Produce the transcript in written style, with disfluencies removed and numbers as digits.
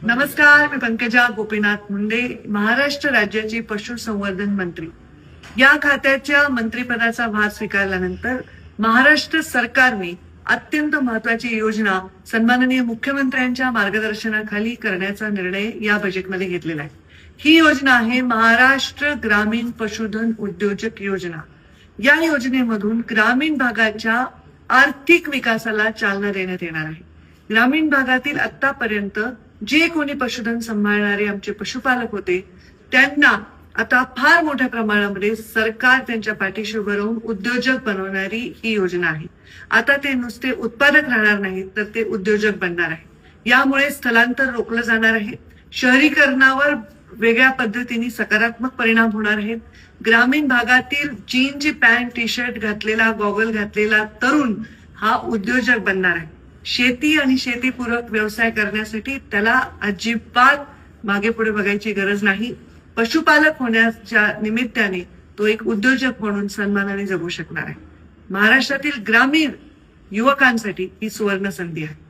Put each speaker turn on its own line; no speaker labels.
नमस्कार, मी पंकजा गोपीनाथ मुंडे, महाराष्ट्र राज्याची पशुसंवर्धन मंत्री. या खात्याच्या मंत्रिपदाचा भार स्वीकारल्यानंतर महाराष्ट्र सरकारने अत्यंत महत्वाची योजना सन्माननीय मुख्यमंत्र्यांच्या मार्गदर्शनाखाली करण्याचा निर्णय या बजेटमध्ये घेतलेला आहे. ही योजना आहे महाराष्ट्र ग्रामीण पशुधन उद्योजक योजना. या योजनेमधून ग्रामीण भागाच्या आर्थिक विकासाला चालना देण्यात येणार आहे. ग्रामीण भागातील आतापर्यंत जे कोणी पशुधन सांभाळणारे आमचे पशुपालक होते त्यांना आता फार मोठ्या प्रमाणामध्ये सरकार त्यांच्या पाठीशी उभं राहून उद्योजक बनवणारी ही योजना आहे. आता ते नुसते उत्पादक राहणार नाहीत तर ते उद्योजक बनणार आहे. यामुळे स्थलांतर रोखलं जाणार आहे. शहरीकरणावर वेगळ्या पद्धतीने सकारात्मक परिणाम होणार आहेत. ग्रामीण भागातील जीनची पॅन्ट टी शर्ट घातलेला गॉगल घातलेला तरुण हा उद्योजक बनणार आहे. शेती आणि शेतीपूरक व्यवसाय करण्यासाठी त्याला अजिबात मागे पुढे बघायची गरज नाही. पशुपालक होण्याच्या निमित्ताने तो एक उद्योजक म्हणून सन्मानाने जगू शकणार आहे. महाराष्ट्रातील ग्रामीण युवकांसाठी ही सुवर्ण संधी आहे.